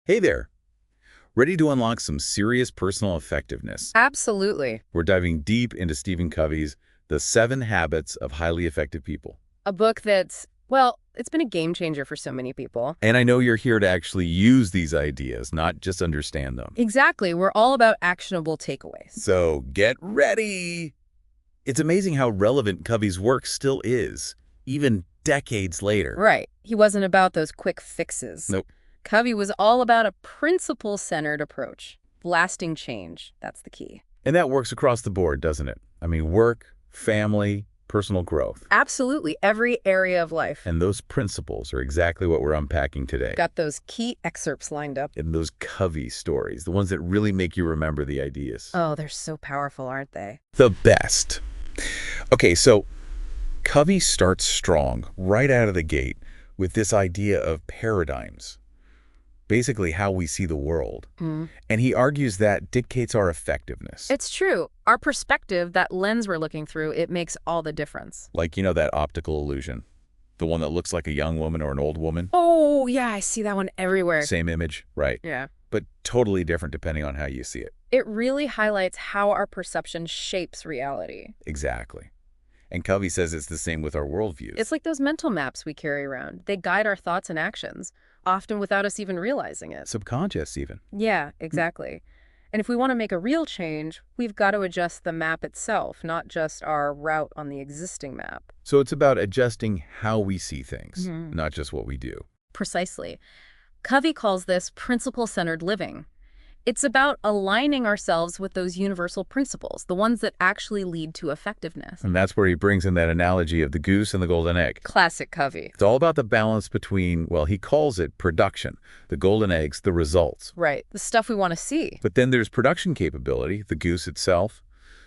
Hey there. Ready to unlock some serious personal effectiveness? Absolutely. We're diving deep into Stephen Covey's The 7 Habits of Highly Effective People. A book that's, well, it's been a game changer for so many people. And I know you're here to actually use these ideas, not just understand them. Exactly. We're all about actionable takeaways. So get ready! It's amazing how relevant Covey's work still is, even decades later. Right. He wasn't about those quick fixes. Nope. Covey was all about a principle-centered approach. Lasting change. That's the key. And that works across the board, doesn't it? I mean, work, family, personal growth. Absolutely. Every area of life. And those principles are exactly what we're unpacking today. Got those key excerpts lined up. And those Covey stories, the ones that really make you remember the ideas. Oh, they're so powerful, aren't they? The best. Okay, so Covey starts strong right out of the gate with this idea of paradigms, basically how we see the world. And he argues that dictates our effectiveness. It's true. Our perspective, that lens we're looking through, it makes all the difference. Like, that optical illusion, the one that looks like a young woman or an old woman. Oh, yeah, I see that one everywhere. Same image, right? Yeah. But totally different depending on how you see it. It really highlights how our perception shapes reality. Exactly. And Covey says it's the same with our worldviews. It's like those mental maps we carry around. They guide our thoughts and actions, often without us even realizing it. Subconscious, even. Yeah, exactly. And if we want to make a real change, we've got to adjust the map itself, not just our route on the existing map. So it's about adjusting how we see things, not just what we do. Precisely. Covey calls this principle-centered living. It's about aligning ourselves with those universal principles, the ones that actually lead to effectiveness. And that's where he brings in that analogy of the goose and the golden egg. Classic Covey. It's all about the balance between, well, he calls it production, the golden eggs, the results. Right, the stuff we want to see. But then there's production capability, the goose itself.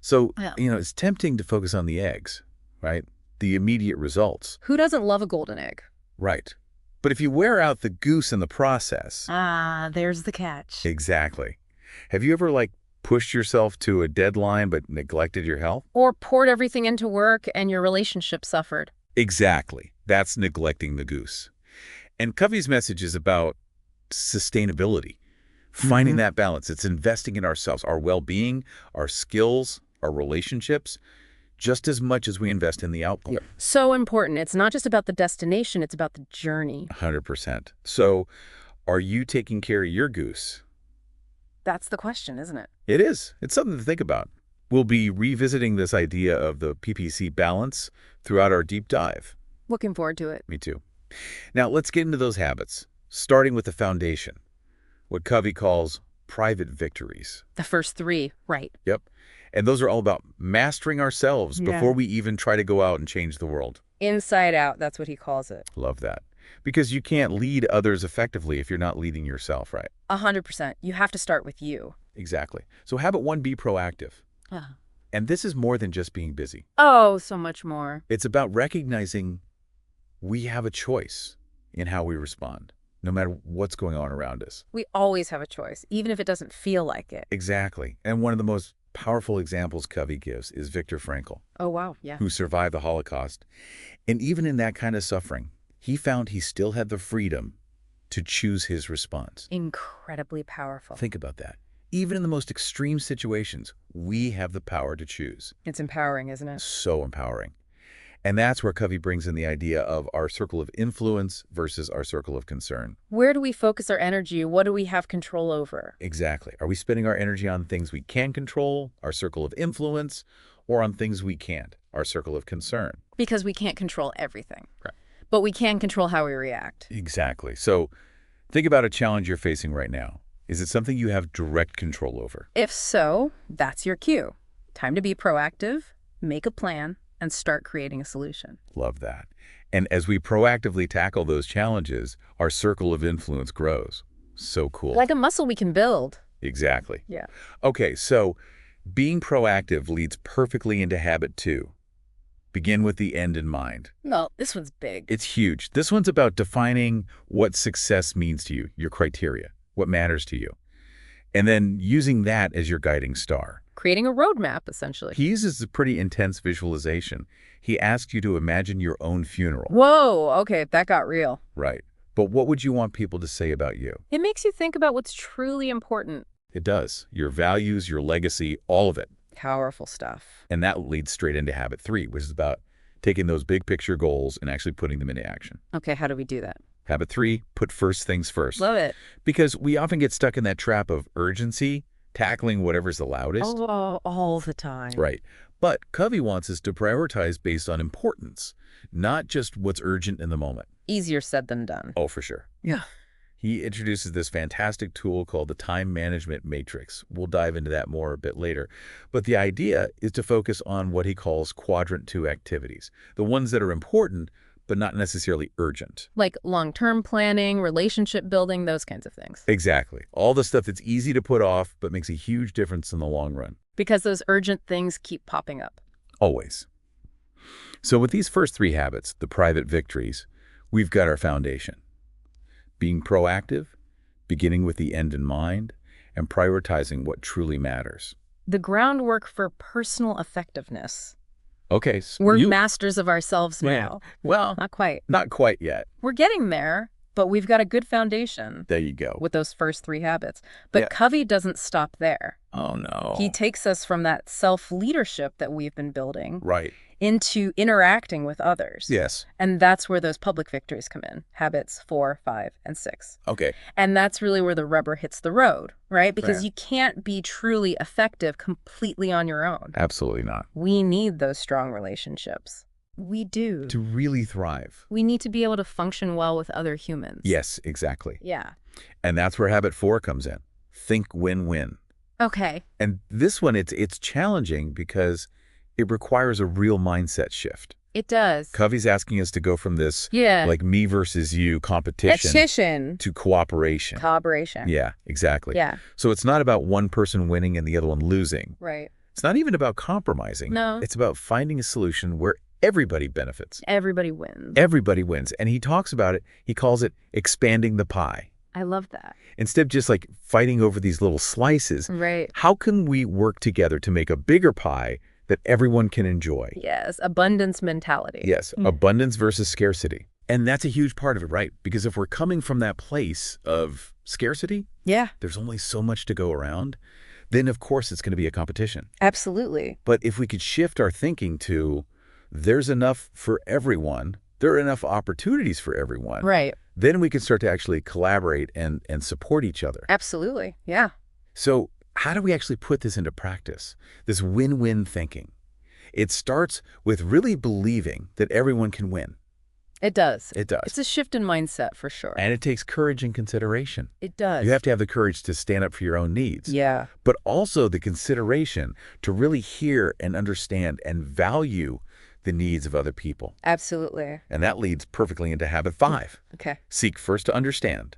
So, it's tempting to focus on the eggs, right? The immediate results. Who doesn't love a golden egg? Right. But if you wear out the goose in the process... Ah, there's the catch. Exactly. Have you ever, pushed yourself to a deadline but neglected your health? Or poured everything into work and your relationship suffered. Exactly. That's neglecting the goose. And Covey's message is about sustainability, finding that balance. It's investing in ourselves, our well-being, our skills, our relationships, just as much as we invest in the outcome. So important. It's not just about the destination, it's about the journey. 100%. So are you taking care of your goose? That's the question, isn't it? It is. It's something to think about. We'll be revisiting this idea of the PPC balance throughout our deep dive. Looking forward to it. Me too. Now, let's get into those habits, starting with the foundation, what Covey calls private victories. The first 3, right. Yep. And those are all about mastering ourselves before we even try to go out and change the world. Inside out, that's what he calls it. Love that. Because you can't lead others effectively if you're not leading yourself, right? 100%. You have to start with you. Exactly. So habit 1, be proactive. And this is more than just being busy. Oh, so much more. It's about recognizing we have a choice in how we respond, no matter what's going on around us. We always have a choice, even if it doesn't feel like it. Exactly. And one of the most powerful examples Covey gives is Viktor Frankl. Oh, wow. Yeah. Who survived the Holocaust. And even in that kind of suffering, he found he still had the freedom to choose his response. Incredibly powerful. Think about that. Even in the most extreme situations, we have the power to choose. It's empowering, isn't it? So empowering. And that's where Covey brings in the idea of our circle of influence versus our circle of concern. Where do we focus our energy? What do we have control over? Exactly. Are we spending our energy on things we can control, our circle of influence, or on things we can't, our circle of concern? Because we can't control everything. Right. But we can control how we react. Exactly. So think about a challenge you're facing right now. Is it something you have direct control over? If so, that's your cue. Time to be proactive, make a plan, and start creating a solution. Love that. And as we proactively tackle those challenges, our circle of influence grows. So cool. Like a muscle we can build. Exactly. Yeah. Okay, so being proactive leads perfectly into habit 2. Begin with the end in mind. No, this one's big. It's huge. This one's about defining what success means to you, your criteria, what matters to you, and then using that as your guiding star. Creating a roadmap, essentially. He uses a pretty intense visualization. He asks you to imagine your own funeral. Whoa, okay, that got real. Right. But what would you want people to say about you? It makes you think about what's truly important. It does. Your values, your legacy, all of it. Powerful stuff. And that leads straight into habit 3, which is about taking those big picture goals and actually putting them into action. Okay, how do we do that? Habit 3, put first things first. Love it. Because we often get stuck in that trap of urgency, tackling whatever's the loudest. Oh, all the time. Right. But Covey wants us to prioritize based on importance, not just what's urgent in the moment. Easier said than done. Oh, for sure. Yeah. He introduces this fantastic tool called the time management matrix. We'll dive into that more a bit later. But the idea is to focus on what he calls quadrant 2 activities, the ones that are important, but not necessarily urgent. Like long-term planning, relationship building, those kinds of things. Exactly. All the stuff that's easy to put off, but makes a huge difference in the long run. Because those urgent things keep popping up. Always. So with these first 3 habits, the private victories, we've got our foundation. Being proactive, beginning with the end in mind, and prioritizing what truly matters. The groundwork for personal effectiveness. Okay. So We're masters of ourselves now. Well, Not quite. not quite yet. We're getting there, but we've got a good foundation There you go. with those first 3 habits. But Yeah. Covey doesn't stop there. Oh, no. He takes us from that self-leadership that we've been building Right. into interacting with others. Yes. And that's where those public victories come in. Habits 4, 5, and 6. Okay. And that's really where the rubber hits the road, right? Because Fair. you can't be truly effective completely on your own. Absolutely not. We need those strong relationships. We do. To really thrive. We need to be able to function well with other humans. Yes, exactly. Yeah. And that's where habit 4 comes in. Think win-win. Okay. And this one, it's challenging because it requires a real mindset shift. It does. Covey's asking us to go from this, Yeah. like me versus you competition Competition. to cooperation. Collaboration. Yeah, exactly. Yeah. So it's not about one person winning and the other one losing. Right. It's not even about compromising. No. It's about finding a solution where everybody benefits. Everybody wins. Everybody wins. And he talks about it, he calls it expanding the pie. I love that. Instead of just like fighting over these little slices, Right. how can we work together to make a bigger pie that everyone can enjoy? Yes. Abundance mentality. Yes, abundance versus scarcity. And that's a huge part of it, right? Because if we're coming from that place of scarcity, Yeah. there's only so much to go around, then of course it's going to be a competition. Absolutely. But if we could shift our thinking to there's enough for everyone, there are enough opportunities for everyone, Right. then we can start to actually collaborate and support each other. Absolutely. Yeah. So how do we actually put this into practice, this win-win thinking? It starts with really believing that everyone can win. It does. It does. It's a shift in mindset for sure. And it takes courage and consideration. It does. You have to have the courage to stand up for your own needs. Yeah. But also the consideration to really hear and understand and value the needs of other people. Absolutely. And that leads perfectly into habit 5. Okay. Seek first to understand,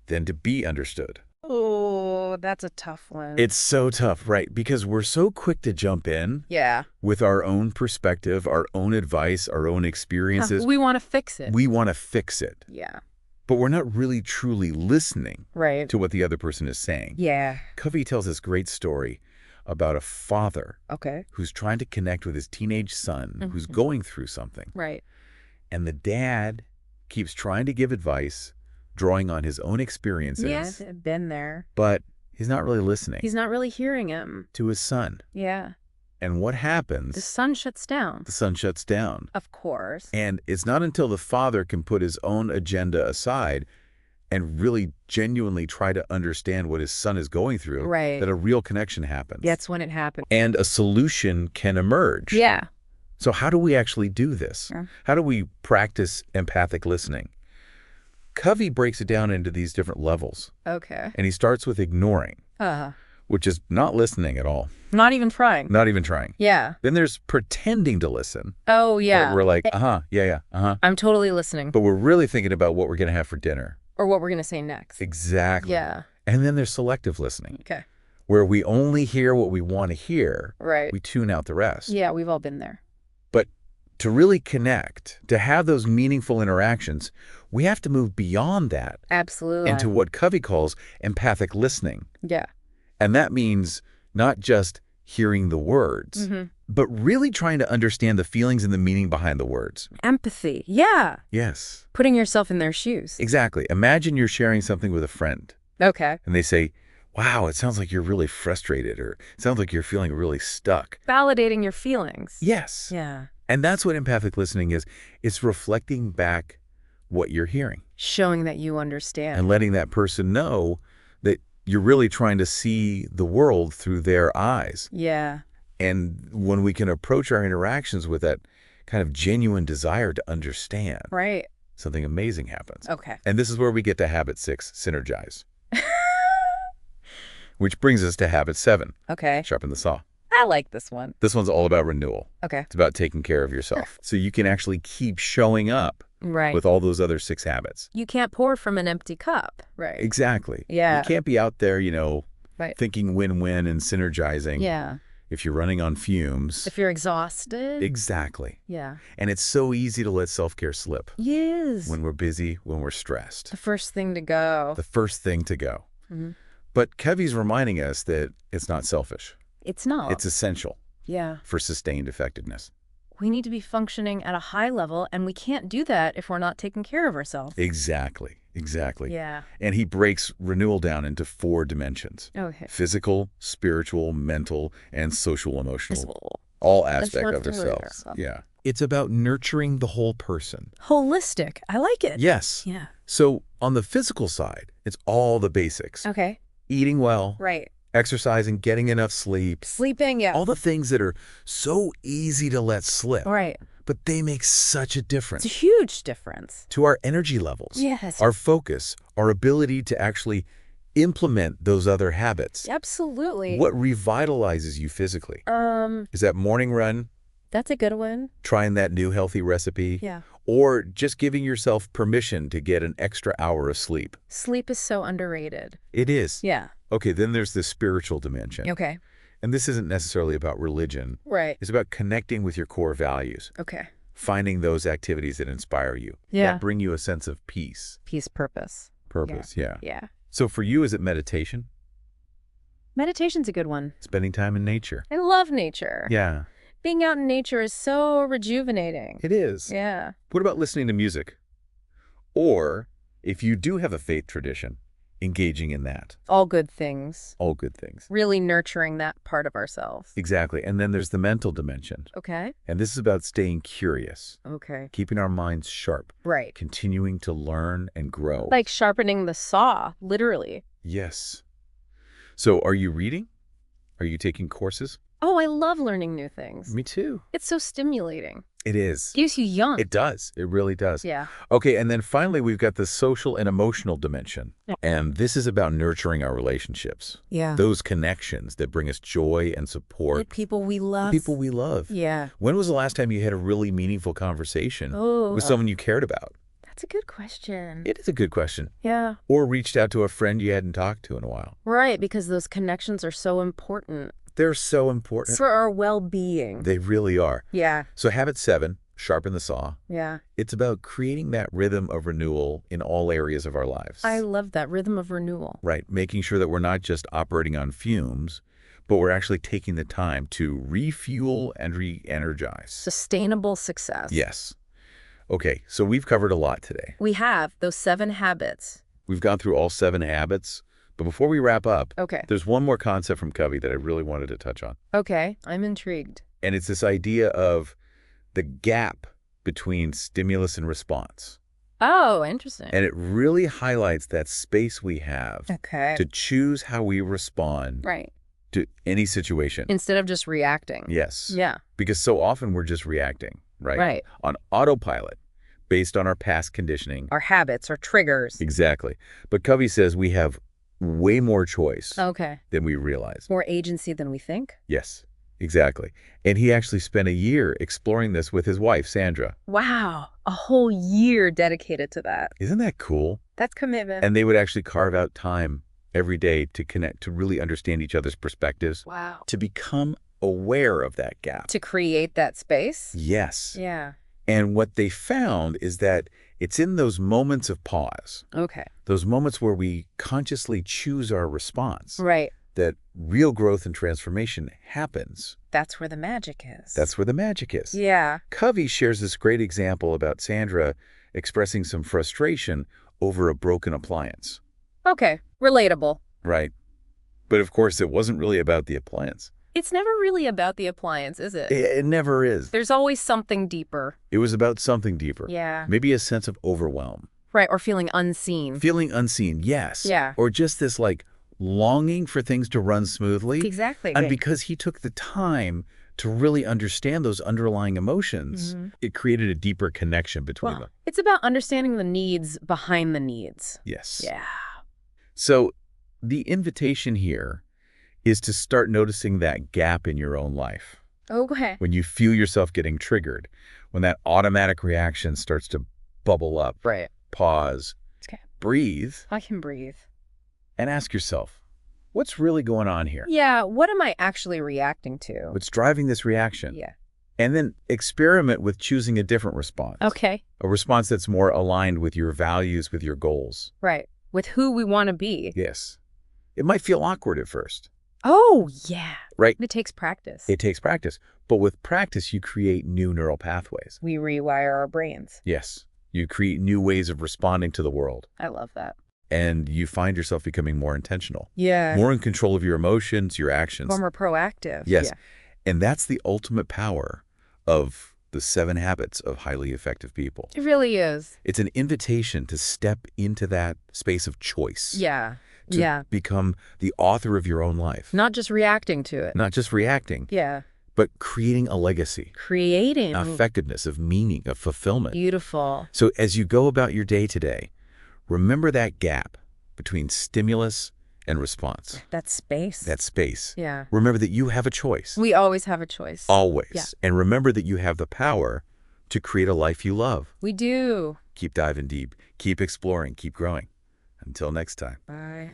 then to be understood. Oh, that's a tough one. It's so tough, right? Because we're so quick to jump in Yeah. with our own perspective, our own advice, our own experiences. We want to fix it. We want to fix it, Yeah. but we're not really truly listening Right. to what the other person is saying. Yeah. Covey tells this great story about a father Okay. who's trying to connect with his teenage son who's going through something. Right. And the dad keeps trying to give advice, drawing on his own experiences, Yeah. I've been there. but he's not really listening He's not really hearing him. to his son. Yeah. And what happens? The sun shuts down. The son shuts down. Of course. And it's not until the father can put his own agenda aside and really genuinely try to understand what his son is going through Right. that a real connection happens. That's when it happened. And a solution can emerge. Yeah. So how do we actually do this? Yeah. How do we practice empathic listening? Covey breaks it down into these different levels. Okay. And he starts with ignoring, which is not listening at all, Not even trying. not even trying. Yeah. Then there's pretending to listen. Oh, yeah. We're like, yeah. I'm totally listening. But we're really thinking about what we're going to have for dinner. Or what we're going to say next. Exactly. Yeah. And then there's selective listening, Okay. where we only hear what we want to hear. Right. We tune out the rest. Yeah, we've all been there. But to really connect, to have those meaningful interactions, we have to move beyond that Absolutely. into what Covey calls empathic listening. Yeah. And that means not just hearing the words, but really trying to understand the feelings and the meaning behind the words. Empathy. Yeah. Yes. Putting yourself in their shoes. Exactly. Imagine you're sharing something with a friend, Okay. and they say, wow, it sounds like you're really frustrated, or it sounds like you're feeling really stuck. Validating your feelings. Yes. Yeah. And that's what empathic listening is. It's reflecting back what you're hearing Showing that you understand. and letting that person know that you're really trying to see the world through their eyes. Yeah. And when we can approach our interactions with that kind of genuine desire to understand, Right. something amazing happens. Okay. And this is where we get to habit 6, synergize. Which brings us to habit 7, Okay. sharpen the saw. I like this one. This one's all about renewal. Okay. It's about taking care of yourself. So you can actually keep showing up Right. with all those other 6 habits. You can't pour from an empty cup. Right. Exactly. Yeah. You can't be out there, Right. thinking win-win and synergizing Yeah. if you're running on fumes. If you're exhausted. Exactly. Yeah. And it's so easy to let self-care slip Yes. when we're busy, when we're stressed. The first thing to go. The first thing to go. Mhm. But Covey's reminding us that it's not selfish. It's not. It's essential Yeah. for sustained effectiveness. We need to be functioning at a high level, and we can't do that if we're not taking care of ourselves. Exactly. Exactly. Yeah. And he breaks renewal down into 4 dimensions. Okay. Physical, spiritual, mental, and social emotional. Physical. All Let's aspect work of through ourselves. it. Yeah. It's about nurturing the whole person. Holistic. I like it. Yes. Yeah. So on the physical side, it's all the basics. Okay. Eating well, Right. exercising, getting enough sleep, Sleeping. Yeah. all the things that are so easy to let slip, Right. but they make such a It's difference a huge difference. to our energy levels, Yes. our focus, our ability to actually implement those other habits. Absolutely. What revitalizes you physically? Is that morning run, That's a good one. trying that new healthy recipe, Yeah. or just giving yourself permission to get an extra hour of sleep? Sleep is so underrated. It is. Yeah. Okay, then there's the spiritual dimension. Okay. And this isn't necessarily about religion. Right. It's about connecting with your core values, Okay. finding those activities that inspire you, Yeah. that bring you a sense of peace, Peace, purpose. purpose. Yeah. Yeah. So for you, is it meditation? Meditation's a good one. Spending time in nature? I love nature. Yeah, Being out in nature is so rejuvenating. it is. Yeah. What about listening to music? Or, if you do have a faith tradition, engaging in that. All good things. All good things. Really nurturing that part of ourselves. Exactly. And then there's the mental dimension. Okay. And this is about staying curious, Okay. keeping our minds sharp, Right. continuing to learn and grow. Like sharpening the saw, literally. Yes. So are you reading? Are you taking courses? Oh, I love learning new things. Me too. It's so stimulating. It is. Keeps you young. It does. It really does. Yeah. Okay, and then finally, we've got the social and emotional dimension. Yeah. And this is about nurturing our relationships. Yeah. Those connections that bring us joy and support. People we love. People we love. Yeah. When was the last time you had a really meaningful conversation Oh. with someone you cared about? That's a good question. It is a good question. Yeah. Or reached out to a friend you hadn't talked to in a while. Right, because those connections are so important. They're so important. For our well-being. They really are. Yeah. So habit 7, sharpen the saw. Yeah. It's about creating that rhythm of renewal in all areas of our lives. I love that rhythm of renewal. Right, making sure that we're not just operating on fumes, but we're actually taking the time to refuel and re-energize. Sustainable success. Yes. Okay, so we've covered a lot today. We have those 7 habits. We've gone through all 7 habits, but before we wrap up, Okay. there's one more concept from Covey that I really wanted to touch on. Okay. I'm intrigued. And it's this idea of the gap between stimulus and response. Oh, interesting. And it really highlights that space we have Okay. to choose how we respond Right. to any situation. Instead of just reacting. Yes. Yeah. Because so often we're just reacting, right? Right. On autopilot, based on our past conditioning. Our habits, our triggers. Exactly. But Covey says we have way more choice Okay. than we realize. More agency than we think. Yes, exactly. And he actually spent a year exploring this with his wife, Sandra. Wow. A whole year dedicated to that. Isn't that cool? That's commitment. And they would actually carve out time every day to connect, to really understand each other's perspectives, Wow. to become aware of that gap. To create that space. Yes. Yeah. And what they found is that it's in those moments of pause, Okay. those moments where we consciously choose our response, Right. that real growth and transformation happens. That's where the magic is. That's where the magic is. Yeah. Covey shares this great example about Sandra expressing some frustration over a broken appliance. Okay, relatable. Right. But of course, it wasn't really about the appliance. It's never really about the appliance, is it? It never is. There's always something deeper. It was about something deeper. Yeah. Maybe a sense of overwhelm. Right, or feeling unseen. Feeling unseen, yes. Yeah. Or just this, like, longing for things to run smoothly. Exactly. And because he took the time to really understand those underlying emotions, it created a deeper connection between them. It's about understanding the needs behind the needs. Yes. Yeah. So the invitation here is to start noticing that gap in your own life. Okay. When you feel yourself getting triggered, when that automatic reaction starts to bubble up. Right. Pause, Okay. breathe, I can breathe. and ask yourself, what's really going on here? Yeah, what am I actually reacting to? What's driving this reaction? Yeah. And then experiment with choosing a different response. Okay. A response that's more aligned with your values, with your goals. Right. With who we want to be. Yes. It might feel awkward at first. Oh, yeah. Right. It takes practice. It takes practice. But with practice, you create new neural pathways. We rewire our brains. Yes. You create new ways of responding to the world. I love that. And you find yourself becoming more intentional. Yeah. More in control of your emotions, your actions. More proactive. Yes. Yeah. And that's the ultimate power of the 7 habits of highly effective people. It really is. It's an invitation to step into that space of choice. Yeah. To become the author of your own life. Not just reacting to it. Not just reacting. Yeah. But creating a legacy. Creating. Effectiveness, of meaning, of fulfillment. Beautiful. So as you go about your day today, remember that gap between stimulus and response. That space. That space. Yeah. Remember that you have a choice. We always have a choice. Always. Yeah. And remember that you have the power to create a life you love. We do. Keep diving deep. Keep exploring. Keep growing. Until next time. Bye.